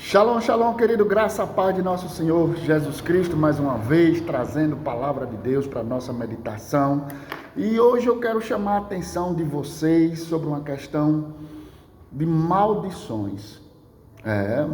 Shalom, shalom, querido, graça a paz de nosso Senhor Jesus Cristo, mais uma vez, trazendo palavra de Deus para a nossa meditação. E hoje eu quero chamar a atenção de vocês sobre uma questão de maldições.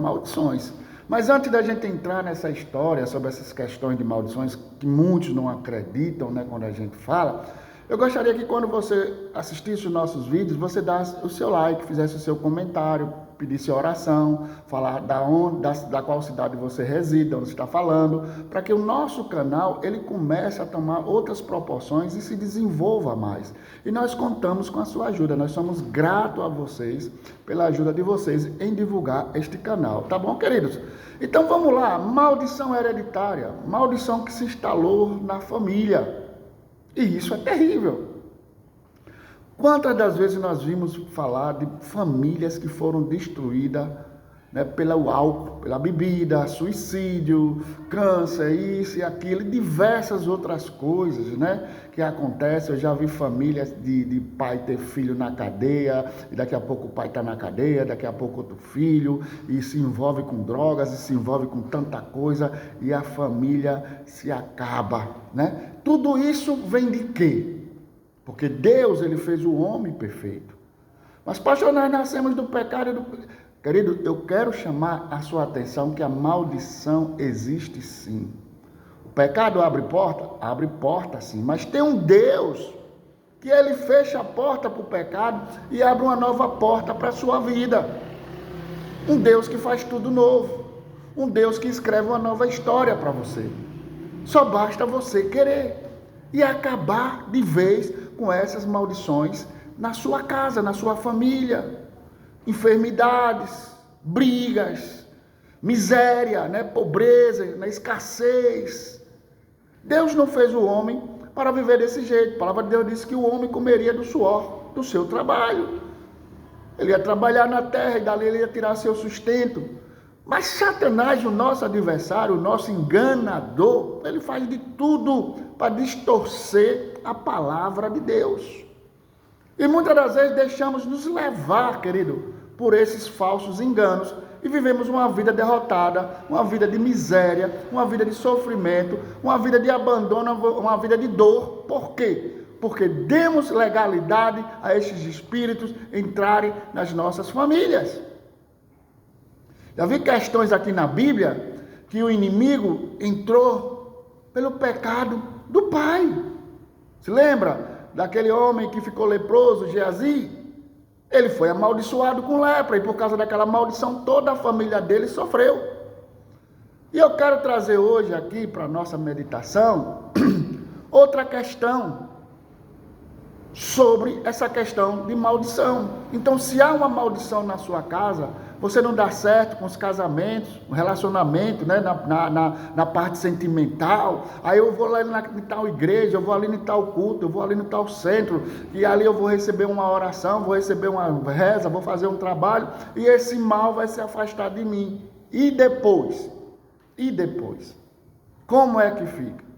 Maldições. Mas antes da gente entrar nessa história, sobre essas questões de maldições, que muitos não acreditam, né, quando a gente fala, eu gostaria que quando você assistisse os nossos vídeos, você desse o seu like, fizesse o seu comentário, pedisse oração, falar da qual cidade você reside, onde você está falando, para que o nosso canal ele comece a tomar outras proporções e se desenvolva mais. E nós contamos com a sua ajuda, nós somos gratos a vocês pela ajuda de vocês em divulgar este canal, tá bom, queridos? Então vamos lá, maldição hereditária, maldição que se instalou na família. E isso é terrível. Quantas das vezes nós vimos falar de famílias que foram destruídas, né, pelo álcool, pela bebida, suicídio, câncer, isso e aquilo, e diversas outras coisas, né, que acontecem. Eu já vi famílias de pai ter filho na cadeia, e daqui a pouco o pai está na cadeia, daqui a pouco outro filho, e se envolve com drogas, e se envolve com tanta coisa, e a família se acaba, né? Tudo isso vem de quê? Porque Deus, ele fez o homem perfeito. Mas, pastor, nós nascemos do pecado. Querido, eu quero chamar a sua atenção que a maldição existe sim. O pecado abre porta sim. Mas tem um Deus que ele fecha a porta para o pecado e abre uma nova porta para a sua vida. Um Deus que faz tudo novo. Um Deus que escreve uma nova história para você. Só basta você querer e acabar de vez com essas maldições na sua casa, na sua família. Enfermidades, brigas, miséria, né? Pobreza, na escassez. Deus não fez o homem para viver desse jeito. A palavra de Deus diz que o homem comeria do suor do seu trabalho. Ele ia trabalhar na terra e dali ele ia tirar seu sustento. Mas Satanás, o nosso adversário, o nosso enganador, ele faz de tudo para distorcer a palavra de Deus. E muitas das vezes deixamos nos levar, querido, por esses falsos enganos e vivemos uma vida derrotada, uma vida de miséria, uma vida de sofrimento, uma vida de abandono, uma vida de dor. Por quê? Porque demos legalidade a esses espíritos entrarem nas nossas famílias. Já vi questões aqui na Bíblia que o inimigo entrou pelo pecado do pai. Se lembra daquele homem que ficou leproso, Geazi? Ele foi amaldiçoado com lepra e por causa daquela maldição toda a família dele sofreu. E eu quero trazer hoje aqui para a nossa meditação outra questão sobre essa questão de maldição. Então, se há uma maldição na sua casa, você não dá certo com os casamentos, o relacionamento, né, na parte sentimental, aí eu vou lá em tal igreja, eu vou ali em tal culto, eu vou ali em tal centro, e ali eu vou receber uma oração, vou receber uma reza, vou fazer um trabalho, e esse mal vai se afastar de mim. E depois? Como é que fica?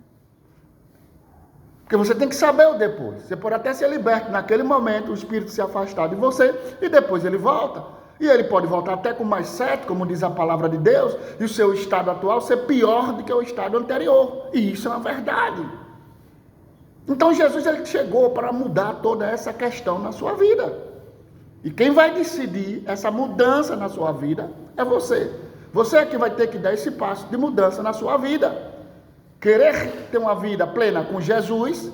Porque você tem que saber o depois. Você pode até ser liberto naquele momento, o espírito se afastar de você, e depois ele volta. E ele pode voltar até com mais 7, como diz a palavra de Deus, e o seu estado atual ser pior do que o estado anterior. E isso é uma verdade. Então Jesus ele chegou para mudar toda essa questão na sua vida. E quem vai decidir essa mudança na sua vida é você. Você é que vai ter que dar esse passo de mudança na sua vida. Querer ter uma vida plena com Jesus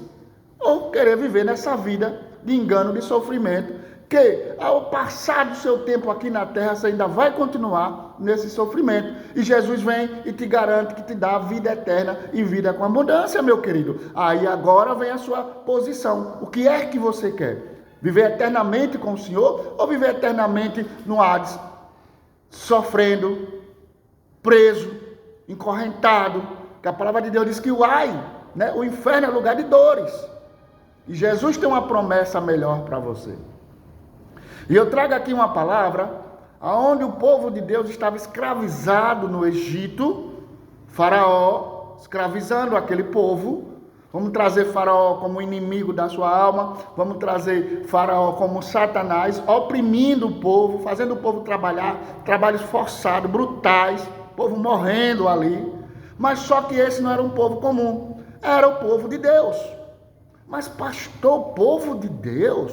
ou querer viver nessa vida de engano, de sofrimento, que ao passar do seu tempo aqui na terra, você ainda vai continuar nesse sofrimento. E Jesus vem e te garante que te dá vida eterna e vida com abundância, meu querido. Aí agora vem a sua posição. O que é que você quer? Viver eternamente com o Senhor ou viver eternamente no Hades? Sofrendo, preso, encorrentado. Que a palavra de Deus diz que o inferno é lugar de dores. E Jesus tem uma promessa melhor para você. E eu trago aqui uma palavra onde o povo de Deus estava escravizado no Egito, Faraó escravizando aquele povo, Vamos trazer Faraó como inimigo da sua alma. Vamos trazer Faraó como Satanás, oprimindo o povo, fazendo o povo trabalhar, trabalhos forçados, brutais, o povo morrendo ali. Mas só que esse não era um povo comum, era o povo de Deus. Mas pastor, o povo de Deus?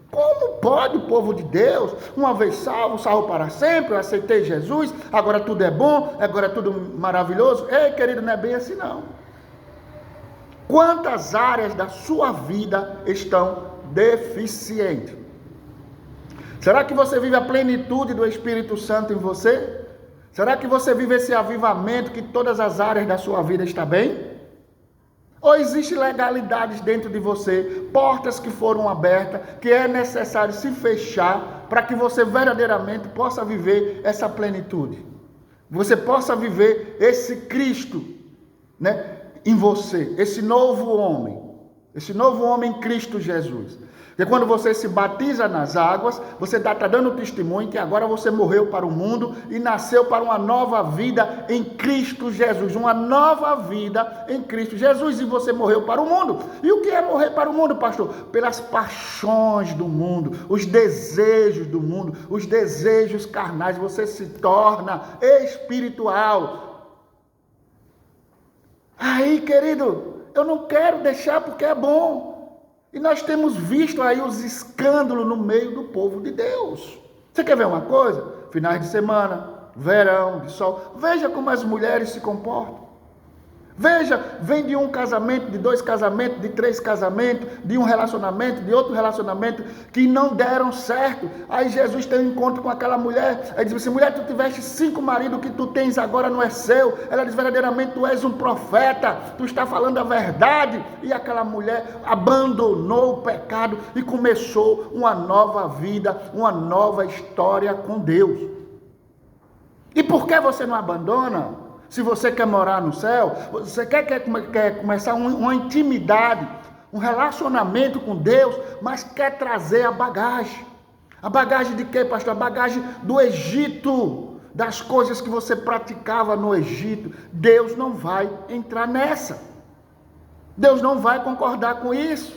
Como pode o povo de Deus, uma vez salvo, salvo para sempre, eu aceitei Jesus, agora tudo é bom, agora tudo maravilhoso? Ei, querido, não é bem assim não. Quantas áreas da sua vida estão deficientes? Será que você vive a plenitude do Espírito Santo em você? Será que você vive esse avivamento que todas as áreas da sua vida estão bem? Ou existem legalidades dentro de você, portas que foram abertas, que é necessário se fechar para que você verdadeiramente possa viver essa plenitude? Você possa viver esse Cristo, né, em você, esse novo homem em Cristo Jesus. Porque quando você se batiza nas águas, você está dando testemunho que agora você morreu para o mundo e nasceu para uma nova vida em Cristo Jesus. Uma nova vida em Cristo Jesus, e você morreu para o mundo. E o que é morrer para o mundo, pastor? Pelas paixões do mundo, os desejos do mundo, os desejos carnais. Você se torna espiritual. Aí, querido, eu não quero deixar porque é bom. E nós temos visto aí os escândalos no meio do povo de Deus. Você quer ver uma coisa? Finais de semana, verão, de sol. Veja como as mulheres se comportam. Veja, vem de um casamento, de 2 casamentos, de 3 casamentos, de um relacionamento, de outro relacionamento, que não deram certo. Aí Jesus tem um encontro com aquela mulher, aí diz assim: mulher, tu tiveste 5 maridos, o que tu tens agora não é seu. Ela diz: verdadeiramente tu és um profeta, tu está falando a verdade. E aquela mulher abandonou o pecado e começou uma nova vida, uma nova história com Deus. E por que você não abandona? Se você quer morar no céu, você quer começar uma intimidade, um relacionamento com Deus, mas quer trazer a bagagem. A bagagem de quê, pastor? A bagagem do Egito, das coisas que você praticava no Egito. Deus não vai entrar nessa. Deus não vai concordar com isso.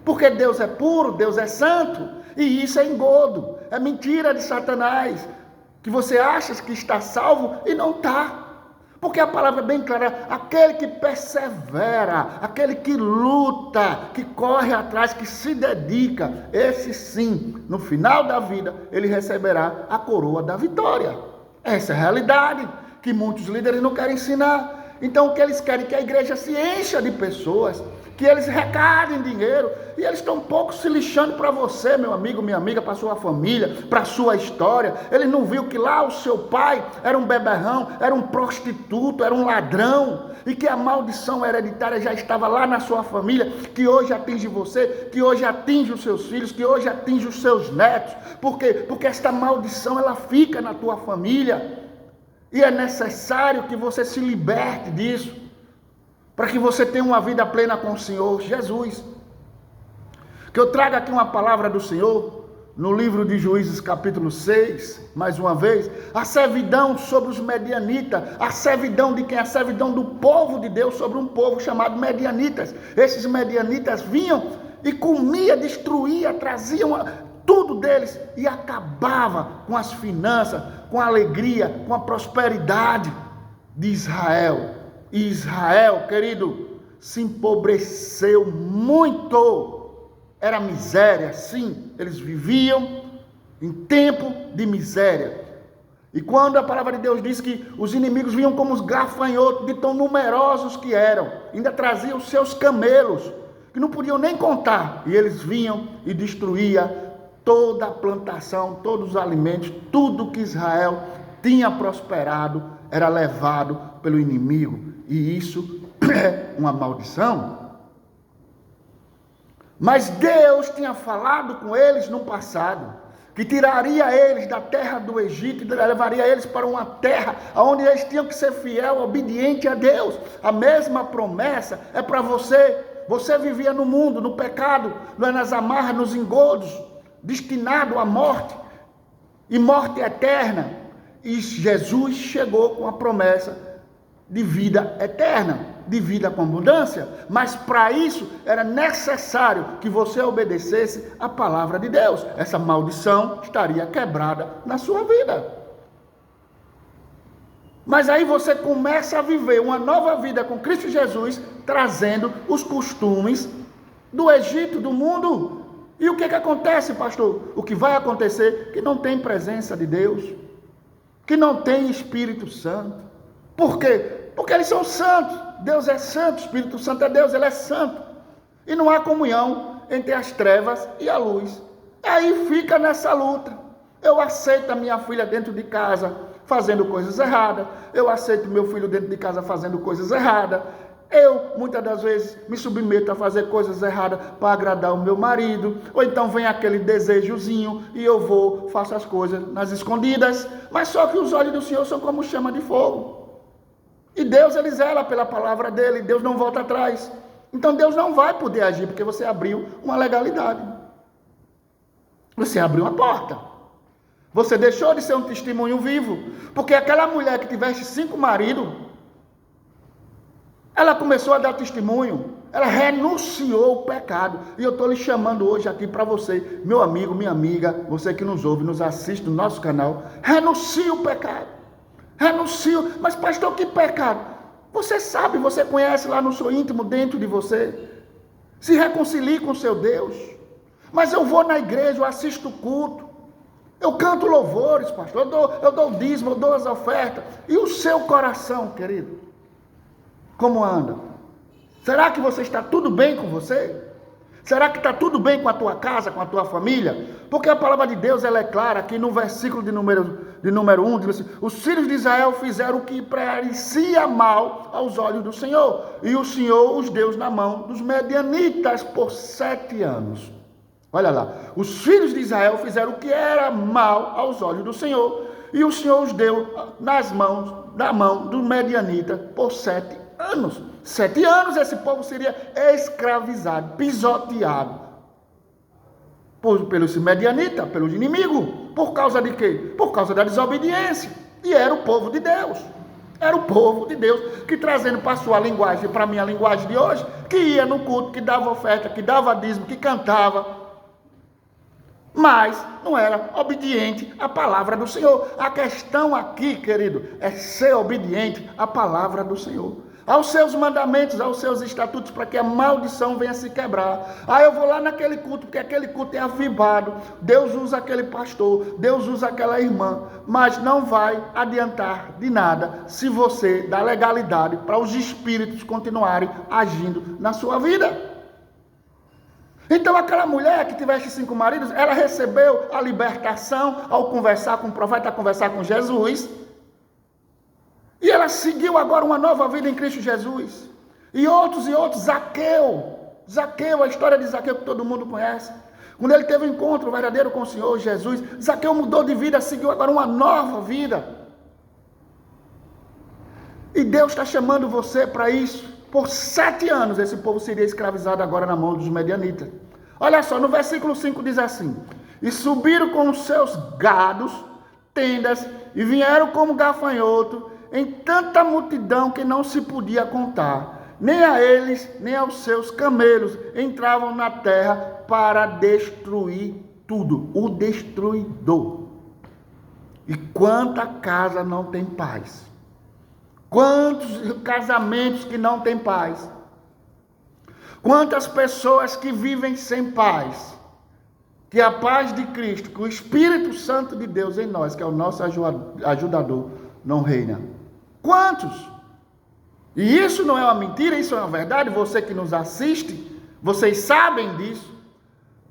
Porque Deus é puro, Deus é santo. E isso é engodo, é mentira de Satanás. Que você acha que está salvo e não está. Porque a palavra é bem clara: aquele que persevera, aquele que luta, que corre atrás, que se dedica, esse sim, no final da vida, ele receberá a coroa da vitória. Essa é a realidade que muitos líderes não querem ensinar. Então o que eles querem é que a igreja se encha de pessoas, que eles arrecadem dinheiro, e eles estão um pouco se lixando para você, meu amigo, minha amiga, para sua família, para a sua história. Ele não viu que lá o seu pai era um beberrão, era um prostituto, era um ladrão, e que a maldição hereditária já estava lá na sua família, que hoje atinge você, que hoje atinge os seus filhos, que hoje atinge os seus netos. Por quê? Porque esta maldição, ela fica na tua família, e é necessário que você se liberte disso, para que você tenha uma vida plena com o Senhor Jesus. Que eu traga aqui uma palavra do Senhor, no livro de Juízes capítulo 6, mais uma vez, a servidão sobre os medianitas, a servidão de quem? A servidão do povo de Deus sobre um povo chamado medianitas. Esses medianitas vinham e comia, destruía, traziam tudo deles e acabava com as finanças, com a alegria, com a prosperidade de Israel. E Israel, querido, se empobreceu muito. Era miséria, sim. Eles viviam em tempo de miséria. E quando a palavra de Deus diz que os inimigos vinham como os gafanhotos, de tão numerosos que eram, ainda traziam os seus camelos, que não podiam nem contar. E eles vinham e destruíam toda a plantação, todos os alimentos, tudo que Israel tinha prosperado era levado pelo inimigo. E isso é uma maldição. Mas Deus tinha falado com eles no passado, que tiraria eles da terra do Egito e levaria eles para uma terra onde eles tinham que ser fiel, obediente a Deus. A mesma promessa é para você. Você vivia no mundo, no pecado, nas amarras, nos engodos, destinado à morte, e morte eterna. E Jesus chegou com a promessa de vida eterna, de vida com abundância. Mas para isso era necessário que você obedecesse a palavra de Deus. Essa maldição estaria quebrada na sua vida. Mas aí você começa a viver uma nova vida com Cristo Jesus, trazendo os costumes do Egito, do mundo. E o que acontece, pastor? O que vai acontecer é que não tem presença de Deus, que não tem Espírito Santo. Por quê? Porque eles são santos. Deus é santo, o Espírito Santo é Deus, ele é santo. E não há comunhão entre as trevas e a luz. Aí fica nessa luta. Eu aceito a minha filha dentro de casa fazendo coisas erradas. Eu aceito meu filho dentro de casa fazendo coisas erradas. Eu, muitas das vezes, me submeto a fazer coisas erradas para agradar o meu marido. Ou então vem aquele desejozinho e eu faço as coisas nas escondidas. Mas só que os olhos do Senhor são como chama de fogo. E Deus, ele zela pela palavra dele. Deus não volta atrás. Então Deus não vai poder agir porque você abriu uma legalidade. Você abriu uma porta. Você deixou de ser um testemunho vivo. Porque aquela mulher que tivesse 5 maridos, ela começou a dar testemunho. Ela renunciou o pecado. E eu estou lhe chamando hoje aqui para você, meu amigo, minha amiga, você que nos ouve, nos assiste no nosso canal. Renuncie o pecado. Renuncie. Mas pastor, que pecado? Você sabe, você conhece lá no seu íntimo, dentro de você. Se reconcilie com o seu Deus. Mas eu vou na igreja, eu assisto o culto. Eu canto louvores, pastor, eu dou o dízimo, eu dou as ofertas. E o seu coração, querido? Como anda? Será que você está tudo bem com você? Será que está tudo bem com a tua casa, com a tua família? Porque a palavra de Deus, ela é clara, aqui no versículo de número 1, diz assim: os filhos de Israel fizeram o que parecia mal aos olhos do Senhor, e o Senhor os deu na mão dos medianitas por 7 anos. Olha lá, os filhos de Israel fizeram o que era mal aos olhos do Senhor, e o Senhor os deu na mão do medianita por 7 anos. 7 anos esse povo seria escravizado, pisoteado pelos medianitas, pelos inimigos. Por causa de quê? Por causa da desobediência. E era o povo de Deus. Era o povo de Deus que, trazendo para a sua linguagem, para a minha linguagem de hoje, que ia no culto, que dava oferta, que dava dízimo, que cantava, mas não era obediente à palavra do Senhor. A questão aqui, querido, é ser obediente à palavra do Senhor, aos seus mandamentos, aos seus estatutos, para que a maldição venha se quebrar. Eu vou lá naquele culto, porque aquele culto é avivado, Deus usa aquele pastor, Deus usa aquela irmã, mas não vai adiantar de nada se você dá legalidade para os espíritos continuarem agindo na sua vida. Então aquela mulher que tivesse 5 maridos, ela recebeu a libertação ao conversar com o profeta, a conversar com Jesus. E ela seguiu agora uma nova vida em Cristo Jesus. E outros, Zaqueu, a história de Zaqueu que todo mundo conhece. Quando ele teve um encontro verdadeiro com o Senhor Jesus, Zaqueu mudou de vida, seguiu agora uma nova vida. E Deus está chamando você para isso. Por 7 anos esse povo seria escravizado agora na mão dos medianitas. Olha só, no versículo 5 diz assim: e subiram com os seus gados, tendas, e vieram como gafanhoto, em tanta multidão que não se podia contar. Nem a eles, nem aos seus camelos entravam na terra para destruir tudo. O destruidor. E quanta casa não tem paz. Quantos casamentos que não têm paz. Quantas pessoas que vivem sem paz. Que a paz de Cristo, que o Espírito Santo de Deus em nós, que é o nosso ajudador, não reina. Quantos? E isso não é uma mentira, isso é uma verdade. Você que nos assiste, vocês sabem disso.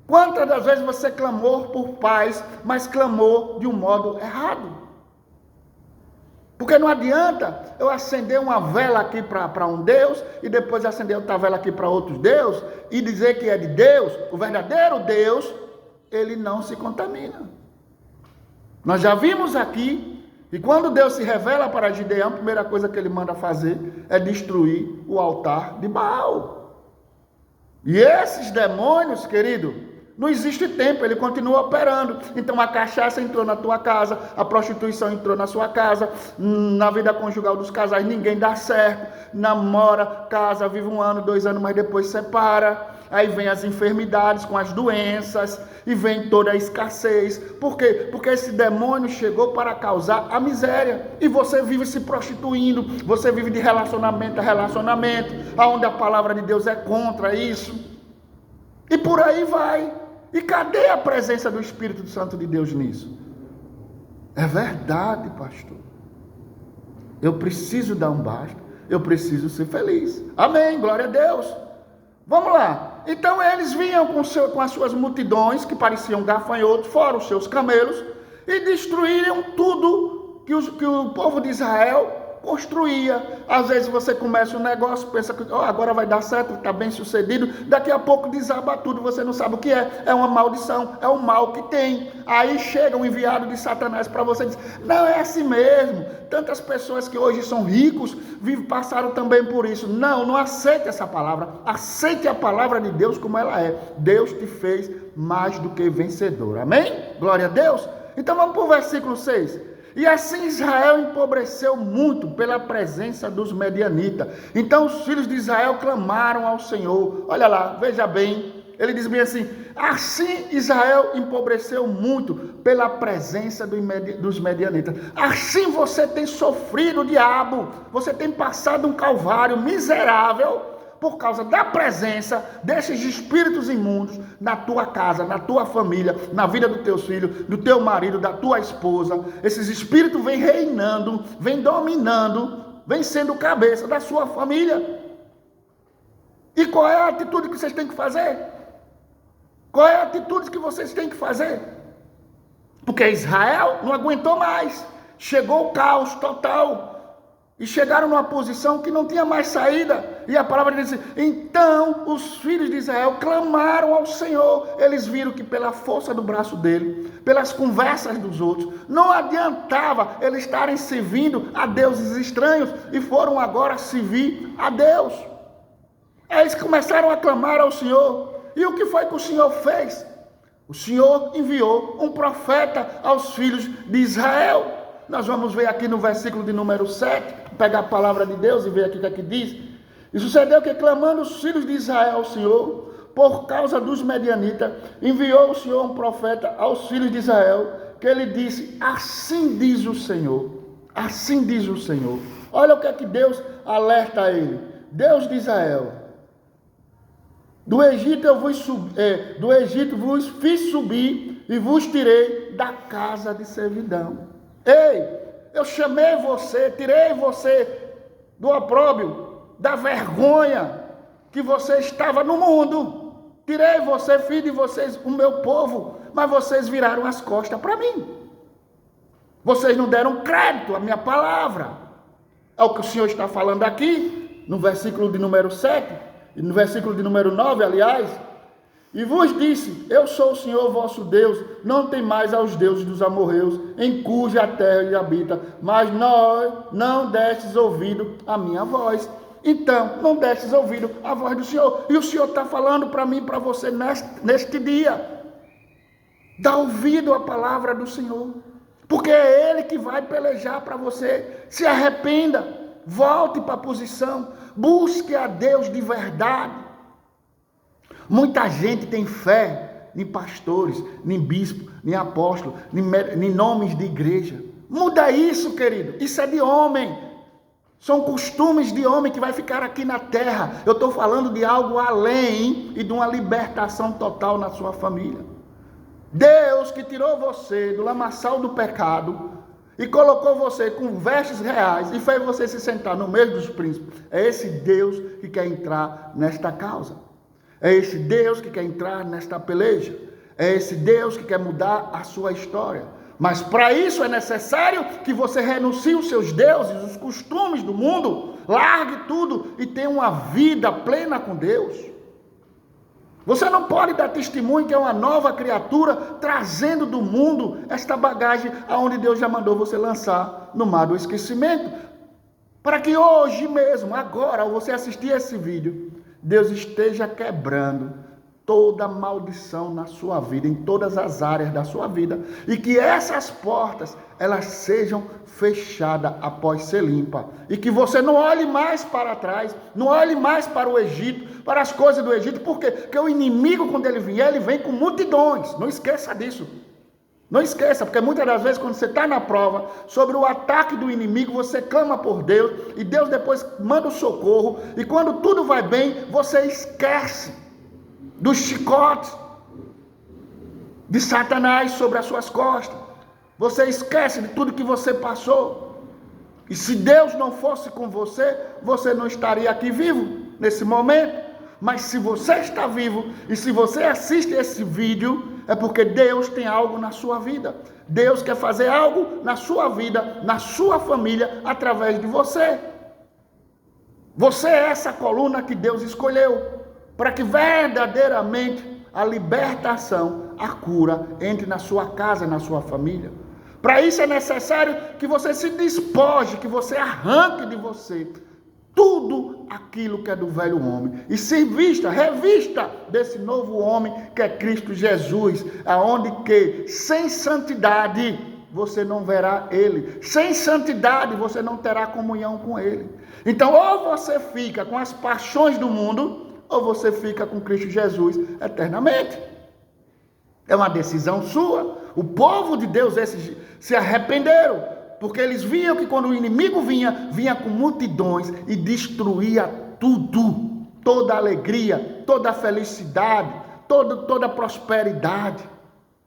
Quantas das vezes você clamou por paz, mas clamou de um modo errado? Porque não adianta eu acender uma vela aqui para um Deus e depois acender outra vela aqui para outros Deus e dizer que é de Deus. O verdadeiro Deus, ele não se contamina. Nós já vimos aqui que quando Deus se revela para Gideão, a primeira coisa que ele manda fazer é destruir o altar de Baal. E esses demônios, querido, Não existe tempo, ele continua operando. Então a cachaça entrou na tua casa, a prostituição entrou na sua casa, na vida conjugal dos casais ninguém dá certo, namora, casa, vive 1 ano, 2 anos, mas depois separa. Aí vem as enfermidades com as doenças e vem toda a escassez. Por quê? Porque esse demônio chegou para causar a miséria. E você vive se prostituindo, você vive de relacionamento a relacionamento, onde a palavra de Deus é contra isso. E por aí vai. E cadê a presença do Espírito Santo de Deus nisso? É verdade, pastor. Eu preciso dar um basta. Eu preciso ser feliz. Amém, glória a Deus. Vamos lá. Então eles vinham com as suas multidões, que pareciam gafanhotos, fora os seus camelos, e destruíram tudo que o povo de Israel construía. Às vezes você começa um negócio, pensa que agora vai dar certo, está bem sucedido, daqui a pouco desaba tudo, você não sabe o que é uma maldição, é um mal que tem. Aí chega um enviado de Satanás para você e diz, não, é assim mesmo. Tantas pessoas que hoje são ricos, passaram também por isso. Não aceite essa palavra, aceite a palavra de Deus como ela é. Deus te fez mais do que vencedor, amém? Glória a Deus. Então vamos para o versículo 6. E assim Israel empobreceu muito pela presença dos medianitas. Então os filhos de Israel clamaram ao Senhor. Olha lá, veja bem. Ele diz bem assim, assim Israel empobreceu muito pela presença dos medianitas. Assim você tem sofrido o diabo. Você tem passado um calvário miserável por causa da presença desses espíritos imundos na tua casa, na tua família, na vida dos teus filhos, do teu marido, da tua esposa. Esses espíritos vêm reinando, vêm dominando, vêm sendo cabeça da sua família. E qual é a atitude que vocês têm que fazer? Qual é a atitude que vocês têm que fazer? Porque Israel não aguentou mais. Chegou o caos total. E chegaram numa posição que não tinha mais saída. E a palavra diz assim, então os filhos de Israel clamaram ao Senhor. Eles viram que pela força do braço dele, pelas conversas dos outros, não adiantava eles estarem servindo a deuses estranhos. E foram agora servir a Deus. Eles começaram a clamar ao Senhor. E o que foi que o Senhor fez? O Senhor enviou um profeta aos filhos de Israel. Nós vamos ver aqui no versículo de número 7, pegar a palavra de Deus e ver aqui o que é que diz. E sucedeu que, clamando os filhos de Israel ao Senhor, por causa dos medianitas, enviou o Senhor um profeta aos filhos de Israel, que ele disse, assim diz o Senhor, assim diz o Senhor. Olha o que é que Deus alerta a ele. Deus de Israel, do Egito vos fiz subir e vos tirei da casa de servidão. Ei, eu chamei você, tirei você do opróbrio, da vergonha que você estava no mundo. Tirei você, filho de vocês, o meu povo, mas vocês viraram as costas para mim. Vocês não deram crédito à minha palavra. É o que o Senhor está falando aqui, no versículo de número 7, e no versículo de número 9, aliás. E vos disse, eu sou o Senhor vosso Deus, não tem mais aos deuses dos amorreus, em cuja terra ele habita, mas nós não destes ouvido a minha voz. Então, não destes ouvido a voz do Senhor. E o Senhor está falando para mim e para você neste dia. Dá ouvido à palavra do Senhor, porque é Ele que vai pelejar para você. Se arrependa, volte para a posição, busque a Deus de verdade. Muita gente tem fé em pastores, em bispo, em apóstolo, em nomes de igreja. Muda isso, querido. Isso é de homem. São costumes de homem que vai ficar aqui na terra. Eu estou falando de algo além e de uma libertação total na sua família. Deus que tirou você do lamaçal do pecado e colocou você com vestes reais e fez você se sentar no meio dos príncipes. É esse Deus que quer entrar nesta causa. É esse Deus que quer entrar nesta peleja. É esse Deus que quer mudar a sua história. Mas para isso é necessário que você renuncie os seus deuses, os costumes do mundo, largue tudo e tenha uma vida plena com Deus. Você não pode dar testemunho que é uma nova criatura, trazendo do mundo esta bagagem aonde Deus já mandou você lançar no mar do esquecimento. Para que hoje mesmo, agora, ao você assistir esse vídeo, Deus esteja quebrando toda maldição na sua vida, em todas as áreas da sua vida, e que essas portas, elas sejam fechadas após ser limpa, e que você não olhe mais para trás, não olhe mais para o Egito, para as coisas do Egito, porque o inimigo, quando ele vier, ele vem com multidões, não esqueça disso. Não esqueça, porque muitas das vezes quando você está na prova, sobre o ataque do inimigo, você clama por Deus, e Deus depois manda o socorro, e quando tudo vai bem, você esquece dos chicotes de Satanás sobre as suas costas. Você esquece de tudo que você passou. E se Deus não fosse com você, você não estaria aqui vivo nesse momento. Mas se você está vivo e se você assiste esse vídeo, é porque Deus tem algo na sua vida. Deus quer fazer algo na sua vida, na sua família, através de você. Você é essa coluna que Deus escolheu para que verdadeiramente a libertação, a cura entre na sua casa, na sua família. Para isso é necessário que você se despoje, que você arranque de você tudo aquilo que é do velho homem e se revista desse novo homem que é Cristo Jesus, aonde que sem santidade você não verá ele, sem santidade você não terá comunhão com ele. Então ou você fica com as paixões do mundo, ou você fica com Cristo Jesus eternamente. É uma decisão sua. O povo de Deus esses se arrependeram, porque eles viam que quando o inimigo vinha com multidões e destruía tudo, toda a alegria, toda a felicidade, toda a prosperidade,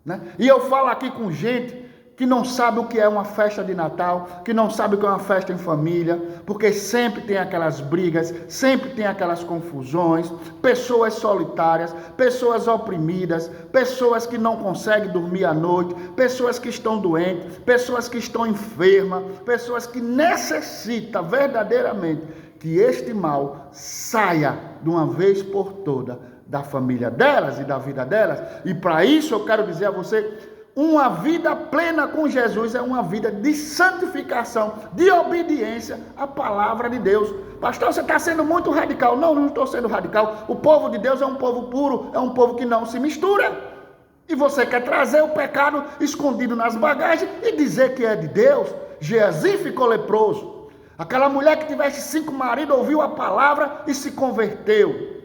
né? E eu falo aqui com gente que não sabe o que é uma festa de Natal, que não sabe o que é uma festa em família, porque sempre tem aquelas brigas, sempre tem aquelas confusões, pessoas solitárias, pessoas oprimidas, pessoas que não conseguem dormir à noite, pessoas que estão doentes, pessoas que estão enfermas, pessoas que necessitam verdadeiramente que este mal saia de uma vez por toda da família delas e da vida delas. E para isso eu quero dizer a você, uma vida plena com Jesus é uma vida de santificação, de obediência à palavra de Deus. Pastor, você está sendo muito radical. Não estou sendo radical. O povo de Deus é um povo puro, é um povo que não se mistura. E você quer trazer o pecado escondido nas bagagens e dizer que é de Deus? Geazi ficou leproso. Aquela mulher que tivesse 5 maridos ouviu a palavra e se converteu.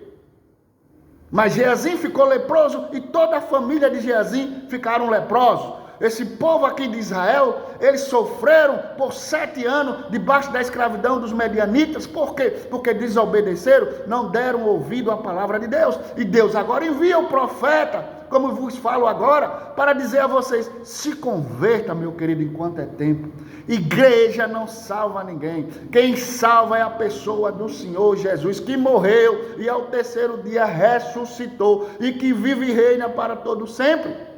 Mas Geazi ficou leproso e toda a família de Geazi ficaram leprosos. Esse povo aqui de Israel, eles sofreram por 7 anos debaixo da escravidão dos medianitas. Por quê? Porque desobedeceram, não deram ouvido à palavra de Deus. E Deus agora envia o profeta, como vos falo agora, para dizer a vocês, se converta, meu querido, enquanto é tempo. Igreja não salva ninguém. Quem salva é a pessoa do Senhor Jesus, que morreu e ao 3º dia ressuscitou e que vive e reina para todo sempre.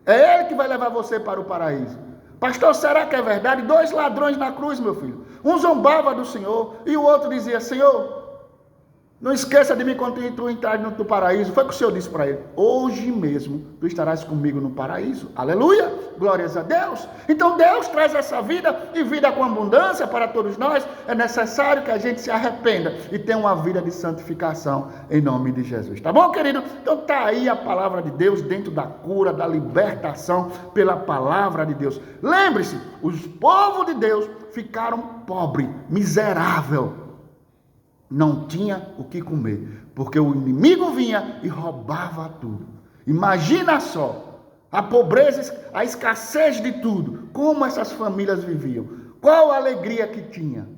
É Ele que vai levar você para o paraíso. Pastor, será que é verdade? 2 ladrões na cruz, meu filho. Um zombava do Senhor e o outro dizia, Senhor, não esqueça de mim quando tu entrar no paraíso. Foi o que o Senhor disse para ele. Hoje mesmo tu estarás comigo no paraíso. Aleluia, glórias a Deus. Então Deus traz essa vida e vida com abundância para todos nós. É necessário que a gente se arrependa e tenha uma vida de santificação em nome de Jesus. Tá bom, querido? Então tá aí a palavra de Deus dentro da cura, da libertação pela palavra de Deus. Lembre-se, os povos de Deus ficaram pobres, miseráveis. Não tinha o que comer, porque o inimigo vinha e roubava tudo. Imagina só, a pobreza, a escassez de tudo, como essas famílias viviam, qual a alegria que tinha.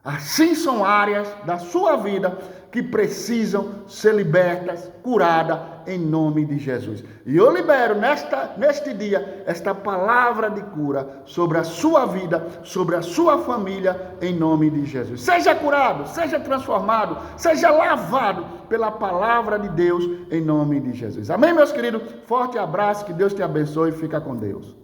Assim são áreas da sua vida que precisam ser libertas, curadas em nome de Jesus. E eu libero neste dia esta palavra de cura sobre a sua vida, sobre a sua família, em nome de Jesus. Seja curado, seja transformado, seja lavado pela palavra de Deus em nome de Jesus. Amém, meus queridos? Forte abraço, que Deus te abençoe e fica com Deus.